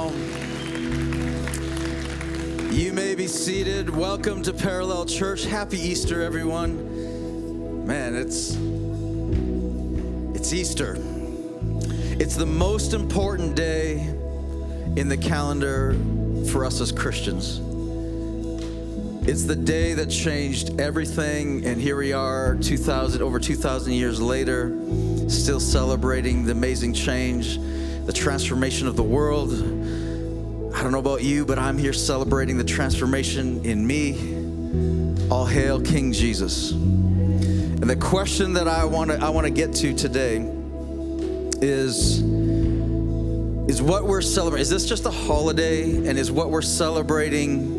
now. You may be seated. Welcome to Parallel Church. Happy Easter, everyone. Man, it's Easter. It's the most important day in the calendar for us as Christians. It's the day that changed everything, and here we are over 2,000 years later, still celebrating the amazing change, the transformation of the world. I don't know about you, but I'm here celebrating the transformation in me. All hail King Jesus. And the question that I want to get to today is what we're celebrating. Is this just a holiday, and is what we're celebrating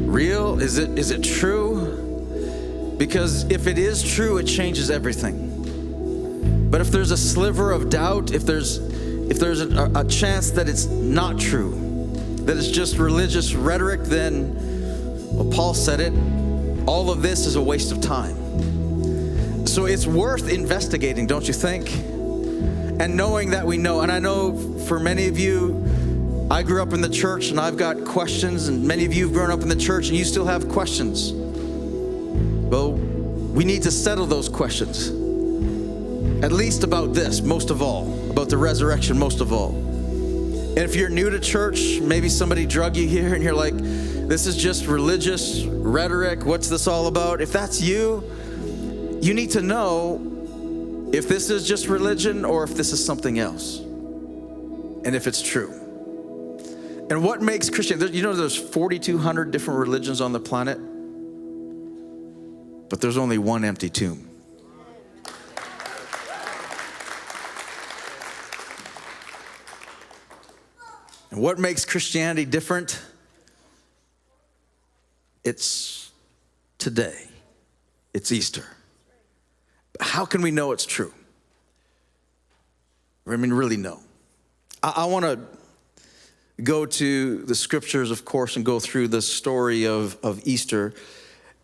real? Is it true? Because if it is true, it changes everything. But if there's a sliver of doubt, if there's a chance that it's not true, that it's just religious rhetoric, then, well, Paul said it, all of this is a waste of time. So it's worth investigating, don't you think? And knowing that we know, and I know for many of you, I grew up in the church and I've got questions, and many of you have grown up in the church and you still have questions. Well, we need to settle those questions. At least about this, most of all, about the resurrection, most of all. And if you're new to church, maybe somebody drug you here and you're like, this is just religious rhetoric. What's this all about? If that's you, you need to know if this is just religion or if this is something else. And if it's true. And what makes Christianity, you know there's 4,200 different religions on the planet, but there's only one empty tomb. And what makes Christianity different? It's today. It's Easter. How can we know it's true? I mean, really know. I want to go to the scriptures, of course, and go through the story of Easter.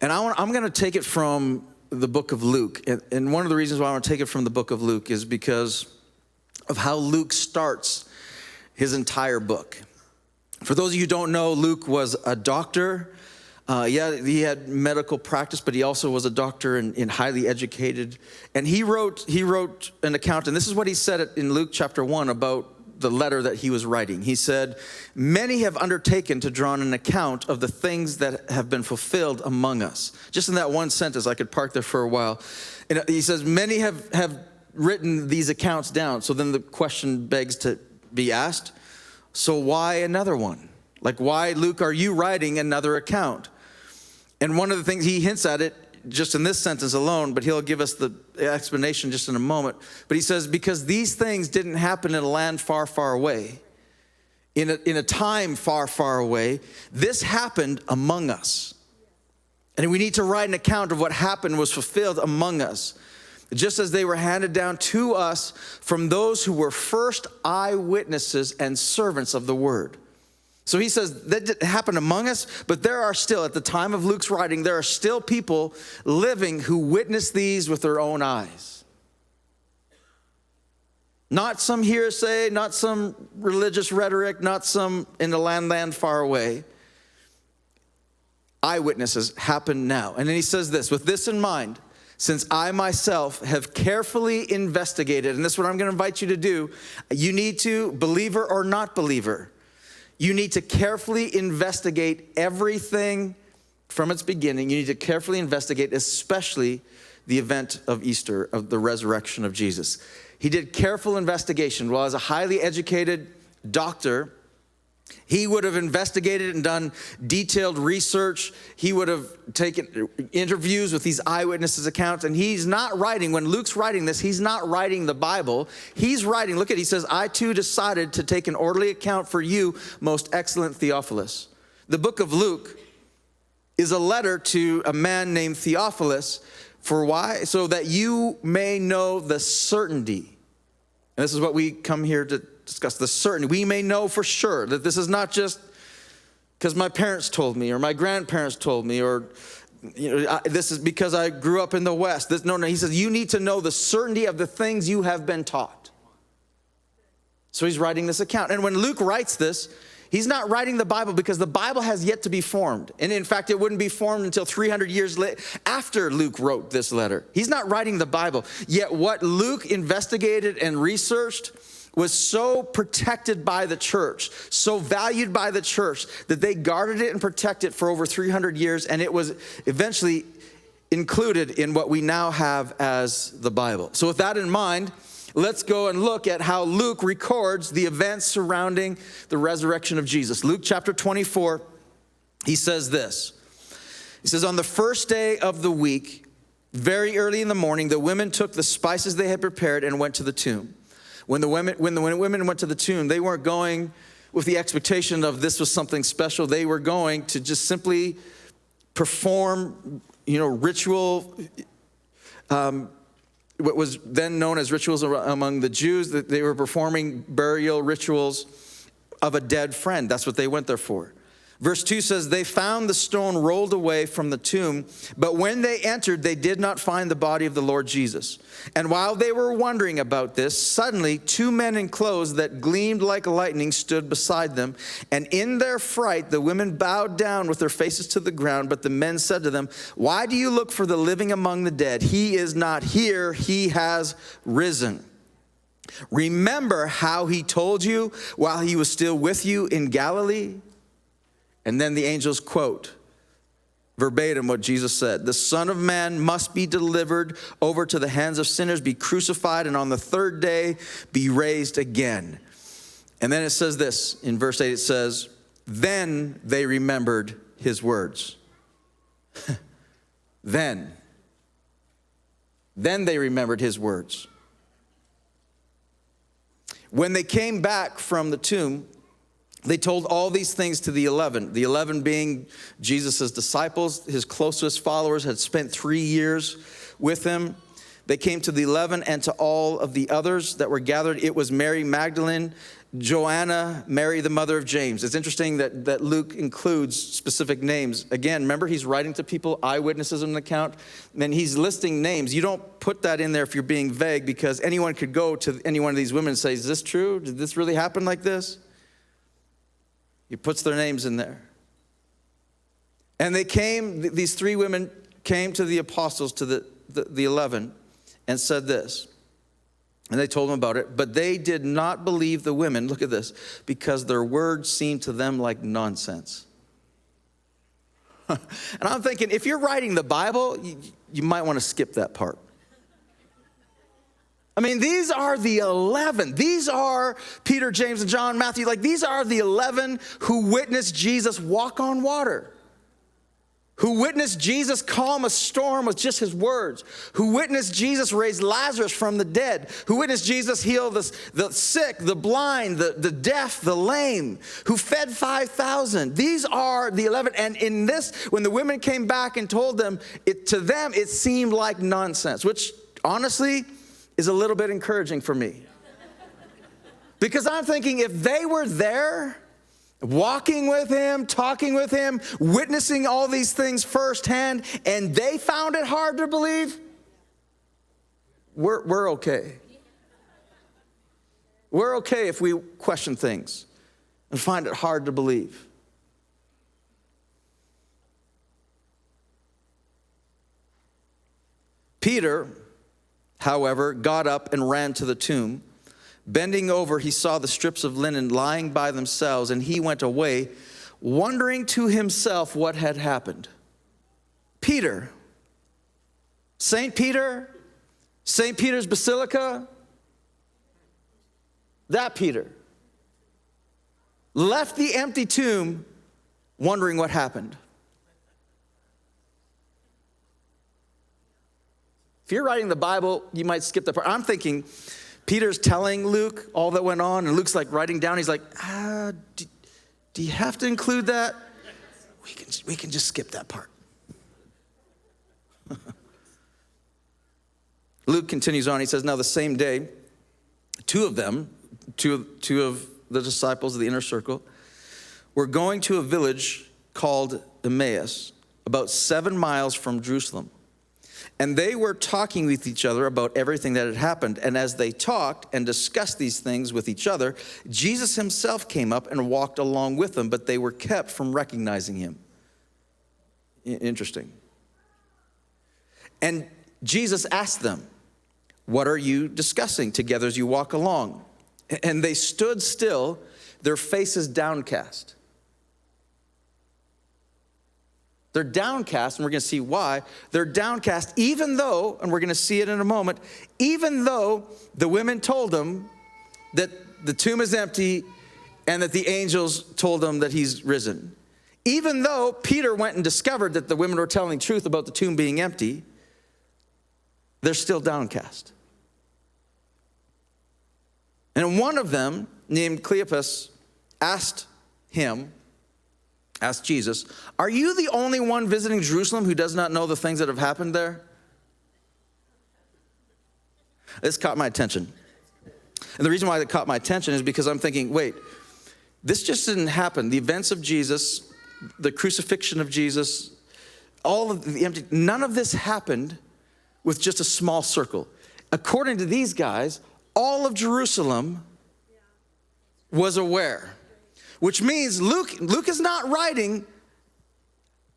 And I'm going to take it from the book of Luke. And one of the reasons why I want to take it from the book of Luke is because of how Luke starts his entire book. For those of you who don't know, Luke was a doctor. He had medical practice, but he also was a doctor and highly educated. And he wrote an account, and this is what he said in Luke chapter 1 about the letter that he was writing. He said, many have undertaken to draw an account of the things that have been fulfilled among us. Just in that one sentence, I could park there for a while. And he says, many have written these accounts down. So then the question begs to be asked, so why another one? Like, why, Luke, are you writing another account? And one of the things, he hints at it just in this sentence alone, but he'll give us the explanation just in a moment. But he says, because these things didn't happen in a land far, far away, in a time far, far away, this happened among us. And we need to write an account of what happened was fulfilled among us, just as they were handed down to us from those who were first eyewitnesses and servants of the word. So he says that happened among us, but there are still, at the time of Luke's writing, there are still people living who witness these with their own eyes. Not some hearsay, not some religious rhetoric, not some in the land far away. Eyewitnesses happen now. And then he says this, with this in mind, since I myself have carefully investigated, and this is what I'm going to invite you to do, you need to, believer or not believer, you need to carefully investigate everything from its beginning. You need to carefully investigate, especially the event of Easter, of the resurrection of Jesus. He did careful investigation. Well, as a highly educated doctor, he would have investigated and done detailed research. He would have taken interviews with these eyewitnesses' accounts. And he's not writing, when Luke's writing this, he's not writing the Bible. He's writing, look at it, he says, I too decided to take an orderly account for you, most excellent Theophilus. The book of Luke is a letter to a man named Theophilus. For why? So that you may know the certainty. And this is what we come here to discuss, the certainty. We may know for sure that this is not just because my parents told me or my grandparents told me or this is because I grew up in the West. No, he says you need to know the certainty of the things you have been taught. So he's writing this account. And when Luke writes this, he's not writing the Bible because the Bible has yet to be formed. And in fact, it wouldn't be formed until 300 years after Luke wrote this letter. He's not writing the Bible. Yet what Luke investigated and researched was so protected by the church, so valued by the church, that they guarded it and protected it for over 300 years. And it was eventually included in what we now have as the Bible. So with that in mind, let's go and look at how Luke records the events surrounding the resurrection of Jesus. Luke chapter 24, he says this. He says, on the first day of the week, very early in the morning, the women took the spices they had prepared and went to the tomb. When the women went to the tomb, they weren't going with the expectation of this was something special. They were going to just simply perform, ritual, what was then known as rituals among the Jews, that they were performing burial rituals of a dead friend. That's what they went there for. Verse 2 says, they found the stone rolled away from the tomb, but when they entered, they did not find the body of the Lord Jesus. And while they were wondering about this, suddenly 2 men in clothes that gleamed like lightning stood beside them. And in their fright, the women bowed down with their faces to the ground. But the men said to them, why do you look for the living among the dead? He is not here, he has risen. Remember how he told you while he was still with you in Galilee? And then the angels quote verbatim what Jesus said. The Son of Man must be delivered over to the hands of sinners, be crucified, and on the third day be raised again. And then it says this, in verse 8 it says, then they remembered his words. Then they remembered his words. When they came back from the tomb, they told all these things to the 11. The 11 being Jesus' disciples, his closest followers, had spent 3 years with him. They came to the 11 and to all of the others that were gathered. It was Mary Magdalene, Joanna, Mary, the mother of James. It's interesting that Luke includes specific names. Again, remember, he's writing to people, eyewitnesses in an account, and he's listing names. You don't put that in there if you're being vague, because anyone could go to any one of these women and say, is this true? Did this really happen like this? He puts their names in there. And these 3 women came to the apostles, to the 11, and said this. And they told them about it, but they did not believe the women, look at this, because their words seemed to them like nonsense. And I'm thinking, if you're writing the Bible, you might want to skip that part. I mean, these are the 11. These are Peter, James, and John, Matthew. These are the 11 who witnessed Jesus walk on water, who witnessed Jesus calm a storm with just his words, who witnessed Jesus raise Lazarus from the dead, who witnessed Jesus heal the sick, the blind, the deaf, the lame, who fed 5,000. These are the 11. And in this, when the women came back and told them, to them it seemed like nonsense, which honestly is a little bit encouraging for me. Because I'm thinking, if they were there, walking with him, talking with him, witnessing all these things firsthand, and they found it hard to believe, we're okay. We're okay if we question things and find it hard to believe. Peter, however, got up and ran to the tomb. Bending over, he saw the strips of linen lying by themselves, and he went away, wondering to himself what had happened. Peter, St. Peter's Basilica, that Peter, left the empty tomb wondering what happened. If you're writing the Bible, you might skip that part. I'm thinking Peter's telling Luke all that went on, and Luke's writing down. He's like, do you have to include that? We can just skip that part. Luke continues on. He says, now the same day, two of the disciples of the inner circle, were going to a village called Emmaus, about 7 miles from Jerusalem. And they were talking with each other about everything that had happened. And as they talked and discussed these things with each other, Jesus himself came up and walked along with them, but they were kept from recognizing him. Interesting. And Jesus asked them, "What are you discussing together as you walk along?" And they stood still, their faces downcast. They're downcast, and we're going to see why. They're downcast even though, and we're going to see it in a moment, even though the women told them that the tomb is empty and that the angels told them that he's risen. Even though Peter went and discovered that the women were telling the truth about the tomb being empty, they're still downcast. And one of them, named Cleopas, asked Jesus, "Are you the only one visiting Jerusalem who does not know the things that have happened there?" This caught my attention. And the reason why it caught my attention is because I'm thinking, wait, this just didn't happen. The events of Jesus, the crucifixion of Jesus, all of the empty, none of this happened with just a small circle. According to these guys, all of Jerusalem was aware. Which means Luke is not writing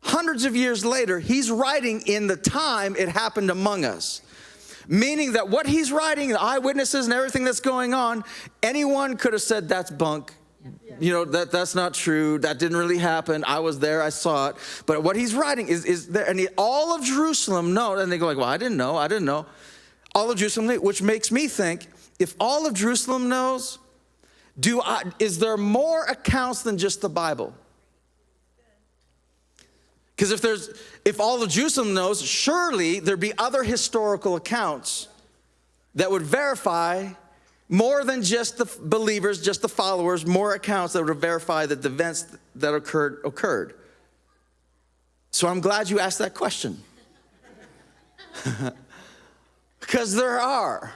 hundreds of years later. He's writing in the time it happened among us. Meaning that what he's writing, the eyewitnesses and everything that's going on, anyone could have said, "That's bunk. You know, that's not true. That didn't really happen. I was there. I saw it." But what he's writing is there. And all of Jerusalem know. And they go like, "Well, I didn't know. All of Jerusalem, which makes me think, if all of Jerusalem knows, is there more accounts than just the Bible? Because if all of Jerusalem knows, surely there'd be other historical accounts that would verify more than just the believers, just the followers, more accounts that would verify that the events that occurred. So I'm glad you asked that question. Because there are.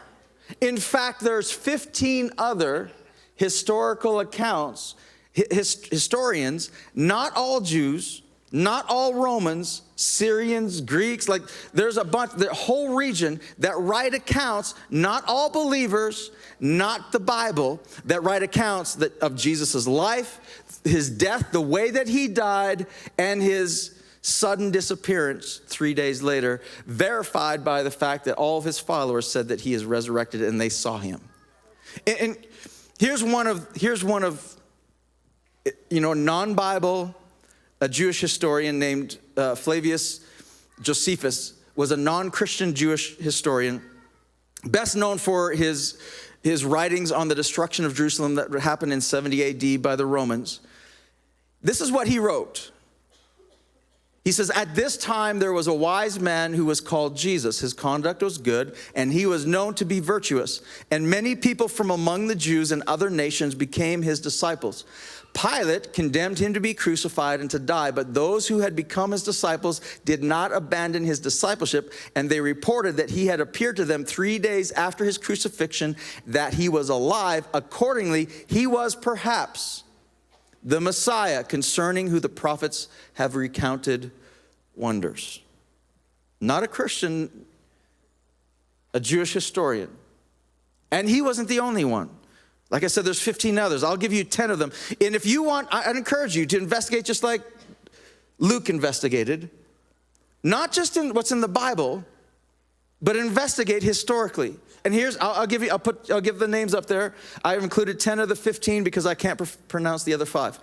In fact, there's 15 other historical accounts, historians, not all Jews, not all Romans, Syrians, Greeks, like there's a bunch, the whole region that write accounts, not all believers, not the Bible, that write accounts of Jesus' life, his death, the way that he died, and his sudden disappearance 3 days later, verified by the fact that all of his followers said that he is resurrected and they saw him. And here's one of non-Bible, a Jewish historian named Flavius Josephus was a non-Christian Jewish historian, best known for his writings on the destruction of Jerusalem that happened in 70 AD by the Romans. This is what he wrote. He says, "At this time there was a wise man who was called Jesus. His conduct was good, and he was known to be virtuous. And many people from among the Jews and other nations became his disciples. Pilate condemned him to be crucified and to die, but those who had become his disciples did not abandon his discipleship, and they reported that he had appeared to them 3 days after his crucifixion, that he was alive. Accordingly, he was perhaps the Messiah, concerning who the prophets have recounted wonders." Not a Christian, a Jewish historian. And he wasn't the only one. Like I said, there's 15 others. I'll give you 10 of them. And if you want, I'd encourage you to investigate just like Luke investigated. Not just in what's in the Bible, but investigate historically. And I'll give the names up there. I've included 10 of the 15 because I can't pronounce the other 5.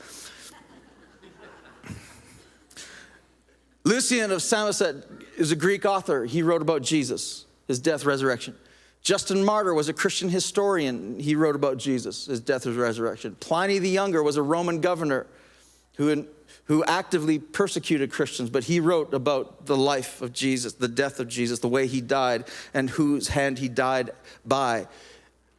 Lucian of Samosat is a Greek author. He wrote about Jesus, his death, resurrection. Justin Martyr was a Christian historian. He wrote about Jesus, his death, his resurrection. Pliny the Younger was a Roman governor who actively persecuted Christians, but he wrote about the life of Jesus, the death of Jesus, the way he died, and whose hand he died by.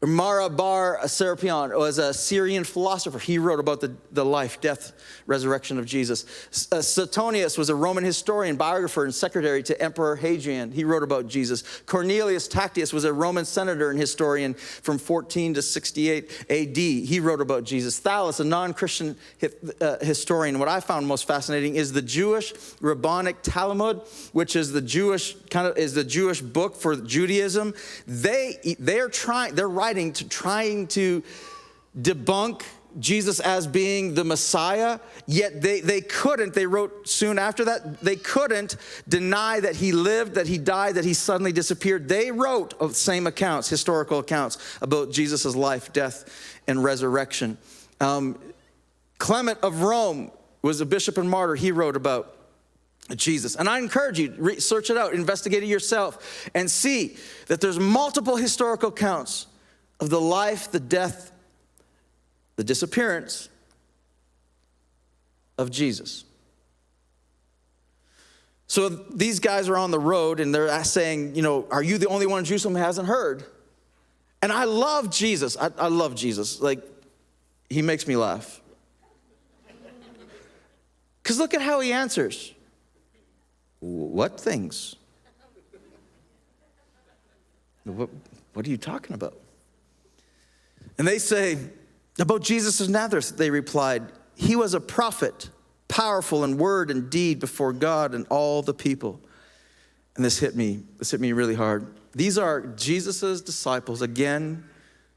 Mara bar Serapion was a Syrian philosopher. He wrote about the life, death, resurrection of Jesus. Suetonius was a Roman historian, biographer, and secretary to Emperor Hadrian. He wrote about Jesus. Cornelius Tacitus was a Roman senator and historian from 14 to 68 AD. He wrote about Jesus. Thallus, a non-Christian historian. What I found most fascinating is the Jewish Rabbinic Talmud, which is the Jewish book for Judaism. They're writing trying to debunk Jesus as being the Messiah, yet they couldn't. They wrote soon after that, they couldn't deny that he lived, that he died, that he suddenly disappeared. They wrote of the same accounts, historical accounts about Jesus' life, death, and resurrection. Clement of Rome was a bishop and martyr. He wrote about Jesus. And I encourage you, search it out, investigate it yourself, and see that there's multiple historical accounts of the life, the death, the disappearance of Jesus. So these guys are on the road and they're saying, are you the only one in Jerusalem who hasn't heard? And I love Jesus. I love Jesus. Like, he makes me laugh. Because look at how he answers. What things? What are you talking about? And they say, about Jesus of Nazareth, they replied, he was a prophet, powerful in word and deed before God and all the people. And this hit me really hard. These are Jesus' disciples, again,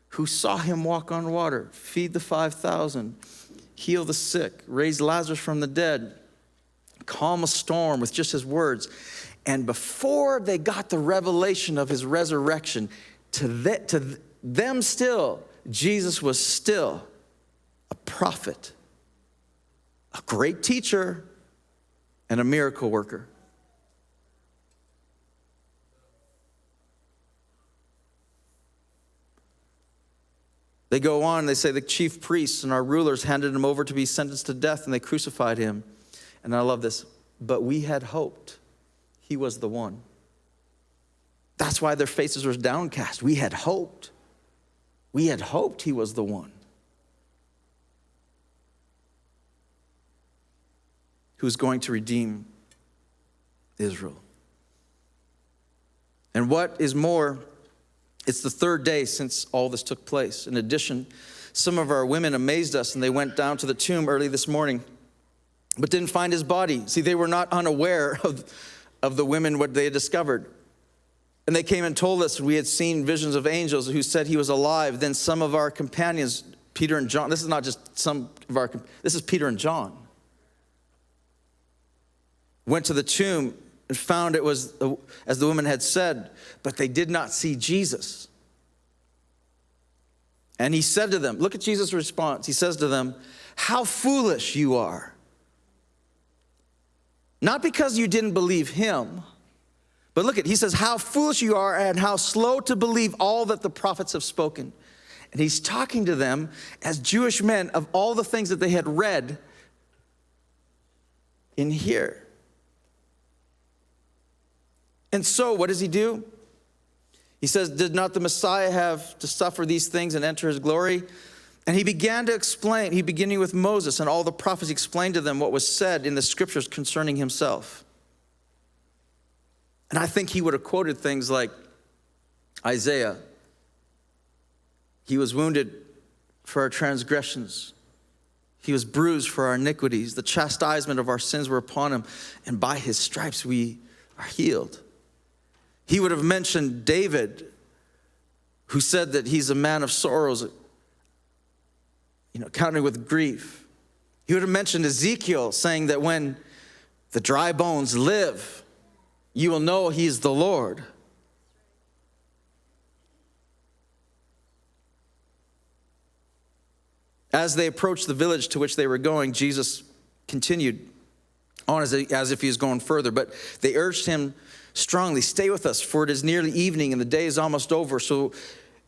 who saw him walk on water, feed the 5,000, heal the sick, raise Lazarus from the dead, calm a storm with just his words. And before they got the revelation of his resurrection, to them still, Jesus was still a prophet, a great teacher, and a miracle worker. They go on, they say the chief priests and our rulers handed him over to be sentenced to death, and they crucified him. And I love this, but we had hoped he was the one. That's why their faces were downcast. We had hoped. We had hoped he was the one who's going to redeem Israel. And what is more, it's the third day since all this took place. In addition, some of our women amazed us, and they went down to the tomb early this morning, but didn't find his body. See, they were not unaware of the women, what they had discovered. And they came and told us we had seen visions of angels who said he was alive. Then some of our companions, Peter and John, this is not just this is Peter and John, went to the tomb and found it was as the woman had said, but they did not see Jesus. And he said to them, look at Jesus' response. He says to them, how foolish you are. Not because you didn't believe him, but look at, he says, how foolish you are and how slow to believe all that the prophets have spoken. And he's talking to them as Jewish men of all the things that they had read in here. And so what does he do? He says, did not the Messiah have to suffer these things and enter his glory? And he began to explain, he beginning with Moses and all the prophets, explained to them what was said in the scriptures concerning himself. And I think he would have quoted things like Isaiah. He was wounded for our transgressions. He was bruised for our iniquities. The chastisement of our sins were upon him, and by his stripes we are healed. He would have mentioned David, who said that he's a man of sorrows, accounted with grief. He would have mentioned Ezekiel, saying that when the dry bones live, you will know he is the Lord. As they approached the village to which they were going, Jesus continued on as if he was going further, but they urged him strongly, stay with us, for it is nearly evening and the day is almost over. So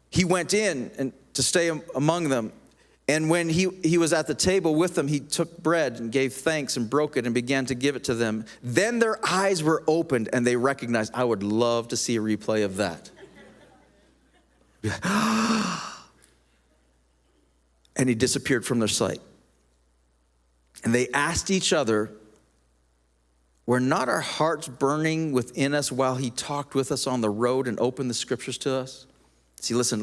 he went in and to stay among them. And when he was at the table with them, he took bread and gave thanks and broke it and began to give it to them. Then their eyes were opened and they recognized. I would love to see a replay of that. And he disappeared from their sight. And they asked each other, were not our hearts burning within us while he talked with us on the road and opened the scriptures to us? See, listen.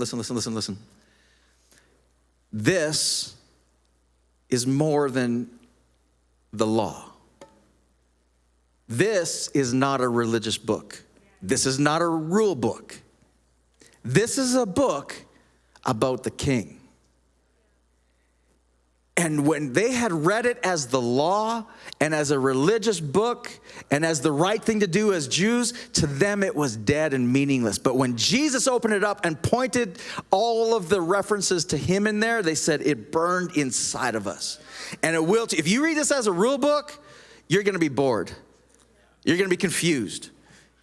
This is more than the law. This is not a religious book. This is not a rule book. This is a book about the king. And when they had read it as the law and as a religious book and as the right thing to do as Jews, to them it was dead and meaningless. But when Jesus opened it up and pointed all of the references to him in there, they said it burned inside of us. And it will, if you read this as a rule book, you're going to be bored. You're going to be confused.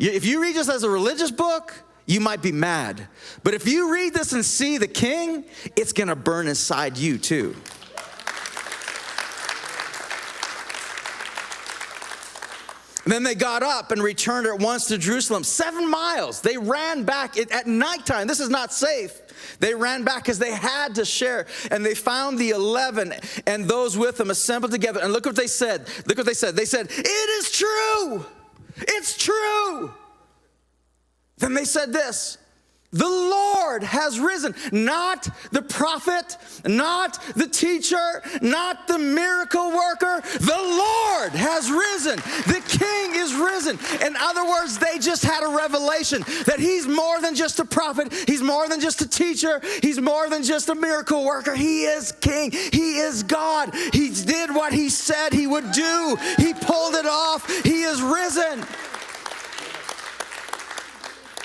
If you read this as a religious book, you might be mad. But if you read this and see the king, it's going to burn inside you too. And then they got up and returned at once to Jerusalem. 7 miles. They ran back at nighttime. This is not safe. They ran back because they had to share. And they found the 11 and those with them assembled together. And look what they said. They said, it is true. It's true. Then they said this. The Lord has risen, not the prophet, not the teacher, not the miracle worker. The Lord has risen. The King is risen. In other words, they just had a revelation that he's more than just a prophet. He's more than just a teacher. He's more than just a miracle worker. He is King. He is God. He did what he said he would do. He pulled it off. He is risen.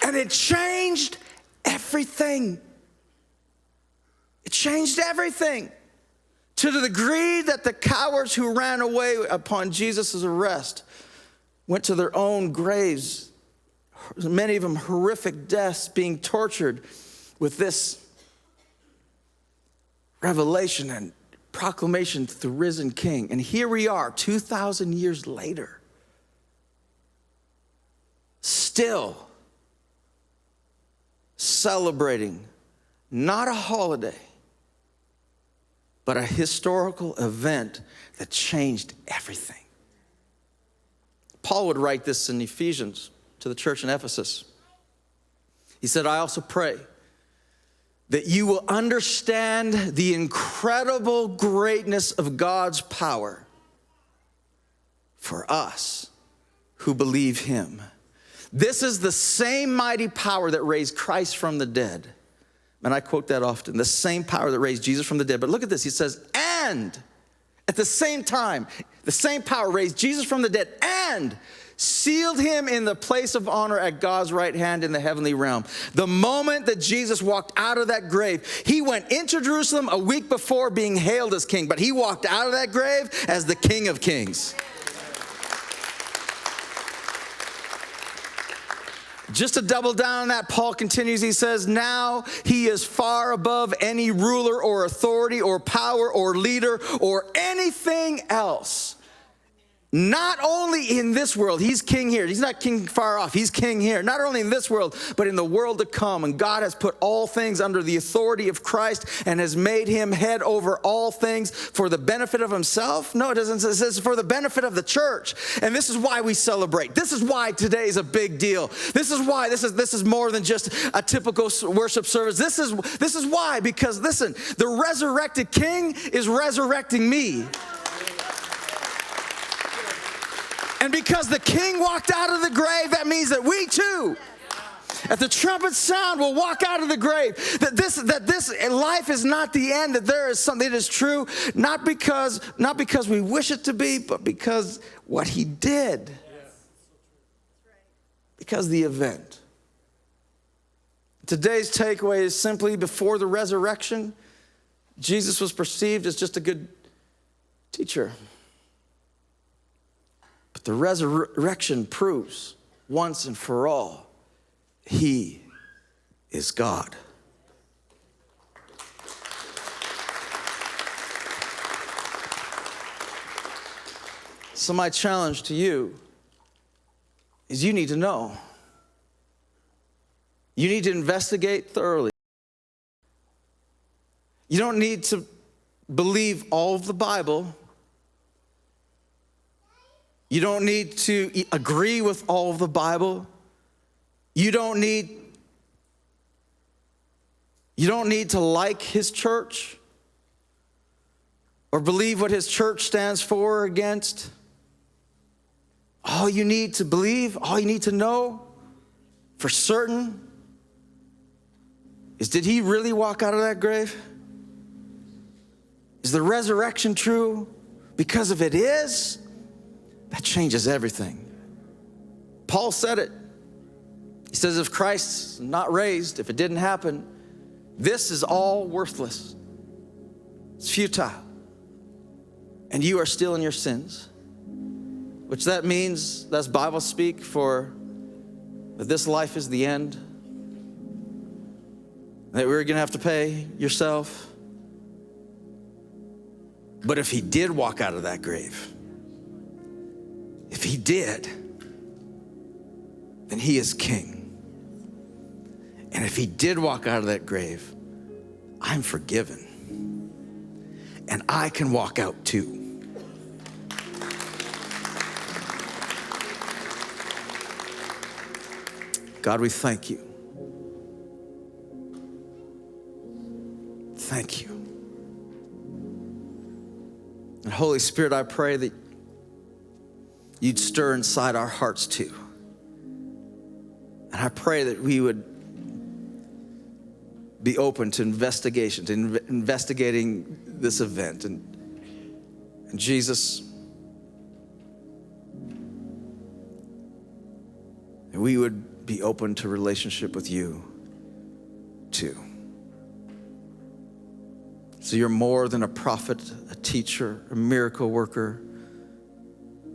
And it changed everything. It changed everything to the degree that the cowards who ran away upon Jesus' arrest went to their own graves, many of them horrific deaths, being tortured with this revelation and proclamation to the risen King. And here we are 2,000 years later, still celebrating not a holiday, but a historical event that changed everything. Paul would write this in Ephesians to the church in Ephesus. He said, I also pray that you will understand the incredible greatness of God's power for us who believe him. This is the same mighty power that raised Christ from the dead. And I quote that often, the same power that raised Jesus from the dead. But look at this, he says, and at the same time, the same power raised Jesus from the dead and sealed him in the place of honor at God's right hand in the heavenly realm. The moment that Jesus walked out of that grave, he went into Jerusalem a week before being hailed as king, but he walked out of that grave as the King of Kings. Just to double down on that, Paul continues, he says, now he is far above any ruler or authority or power or leader or anything else. Not only in this world, he's king here. He's not king far off, he's king here. Not only in this world, but in the world to come. And God has put all things under the authority of Christ and has made him head over all things for the benefit of himself. No, it doesn't. It says for the benefit of the church. And this is why we celebrate. This is why today is a big deal. This is why this is more than just a typical worship service. This is why, because listen, the resurrected King is resurrecting me. And because the King walked out of the grave, that means that we too, at the trumpet sound, will walk out of the grave. That this life is not the end, that there is something that is true, not because we wish it to be, but because what he did. Because the event. Today's takeaway is simply before the resurrection, Jesus was perceived as just a good teacher. But the resurrection proves once and for all, he is God. So my challenge to you is you need to know. You need to investigate thoroughly. You don't need to believe all of the Bible. You don't need to agree with all of the Bible. You don't need to like his church or believe what his church stands for or against. All you need to believe, all you need to know for certain is, did he really walk out of that grave? Is the resurrection true? Because if it is, that changes everything. Paul said it. He says, if Christ's not raised, if it didn't happen, this is all worthless. It's futile. And you are still in your sins. Which that means, that's Bible speak for that this life is the end. That we're gonna have to pay yourself. But if he did walk out of that grave, if he did, then he is king. And if he did walk out of that grave, I'm forgiven. And I can walk out too. God, we thank you. Thank you. And Holy Spirit, I pray that you'd stir inside our hearts too. And I pray that we would be open to investigation, to investigating this event. And Jesus, that we would be open to relationship with you too. So you're more than a prophet, a teacher, a miracle worker.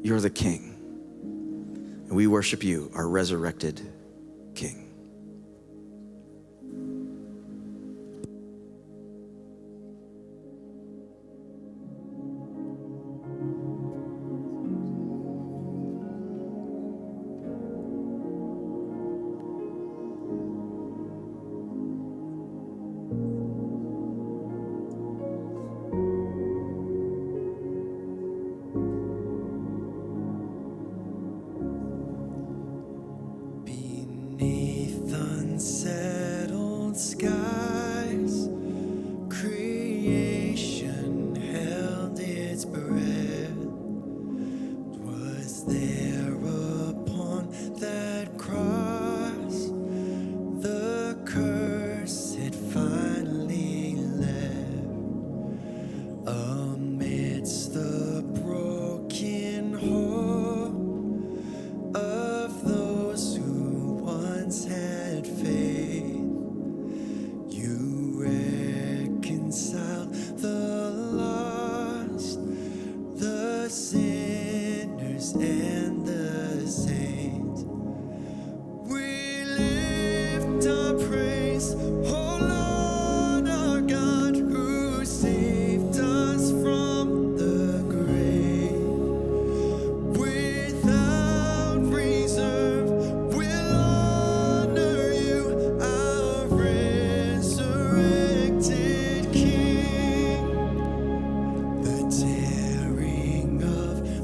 You're the King. And we worship you, our resurrected King. Unsettled skies, creation held its breath. 'Twas there upon that cross the curse had finally left. Amidst the broken hope of those who once had faith, you reconciled the lost, the sinners and the saints. We lift our praise, oh Lord our God, who saved us from the grave. Without reserve, we'll honor you, our resurrected King. The tearing of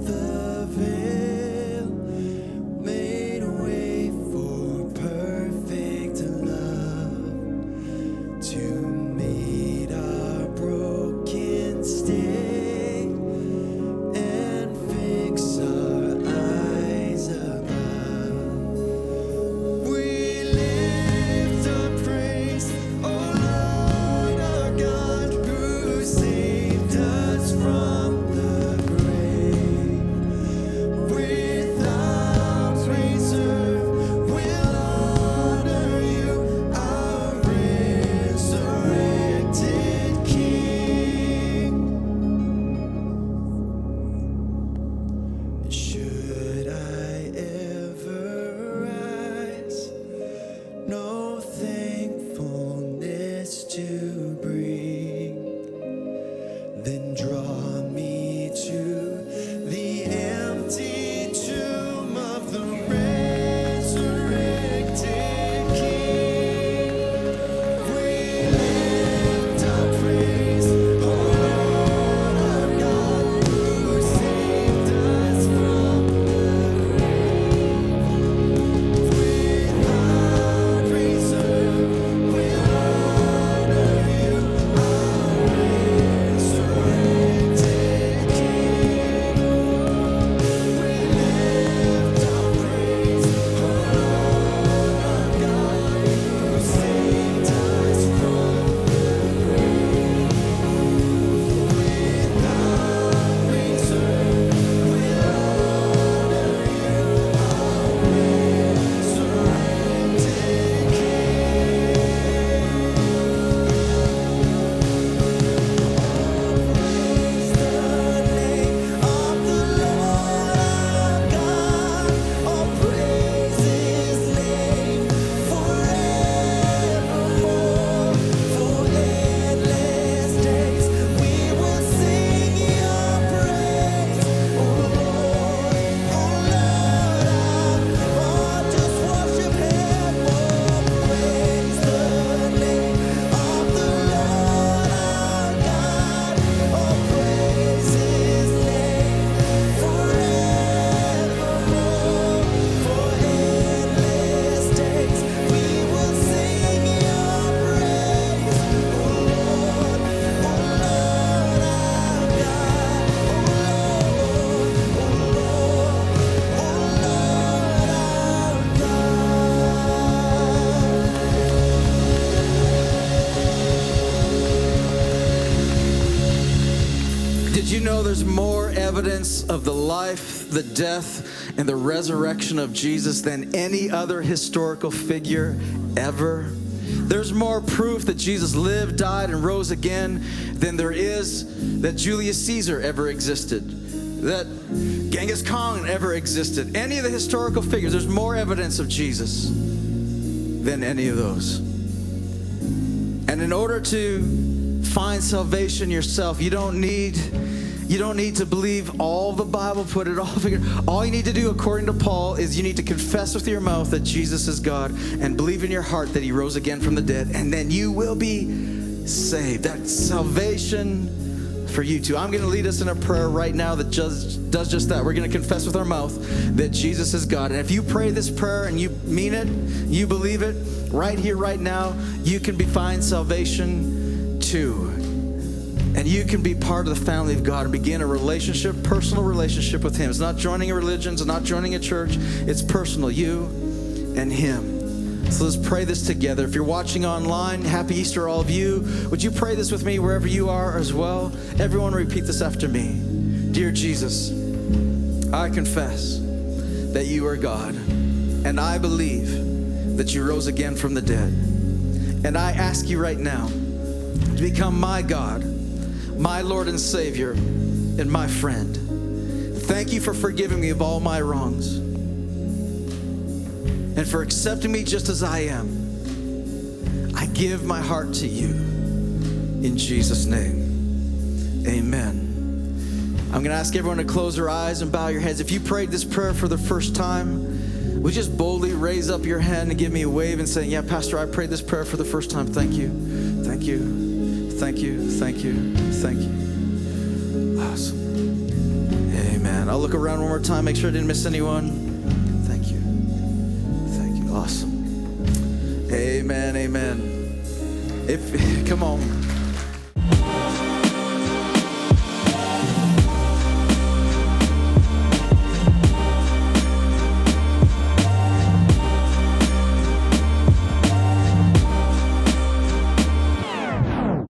you know there's more evidence of the life, the death, and the resurrection of Jesus than any other historical figure ever? There's more proof that Jesus lived, died, and rose again than there is that Julius Caesar ever existed, that Genghis Khan ever existed. Any of the historical figures, there's more evidence of Jesus than any of those. And in order to find salvation yourself, you don't need to believe all the Bible, put it all together. All you need to do, according to Paul, is you need to confess with your mouth that Jesus is God and believe in your heart that he rose again from the dead, and then you will be saved. That's salvation for you too. I'm going to lead us in a prayer right now that does just that. We're going to confess with our mouth that Jesus is God. And if you pray this prayer and you mean it, you believe it, right here, right now, you can find salvation too. And you can be part of the family of God and begin a relationship, personal relationship with him. It's not joining a religion, it's not joining a church. It's personal, you and him. So let's pray this together. If you're watching online, happy Easter, all of you. Would you pray this with me wherever you are as well? Everyone repeat this after me. Dear Jesus, I confess that you are God, and I believe that you rose again from the dead. And I ask you right now to become my God, my Lord and Savior, and my friend. Thank you for forgiving me of all my wrongs and for accepting me just as I am. I give my heart to you in Jesus' name. Amen. I'm going to ask everyone to close their eyes and bow your heads. If you prayed this prayer for the first time, would you just boldly raise up your hand and give me a wave and say, yeah, Pastor, I prayed this prayer for the first time. Thank you. Thank you. Thank you. Thank you. Thank you. Awesome. Amen. I'll look around one more time, make sure I didn't miss anyone. Thank you. Thank you. Awesome. Amen. Amen. Come on.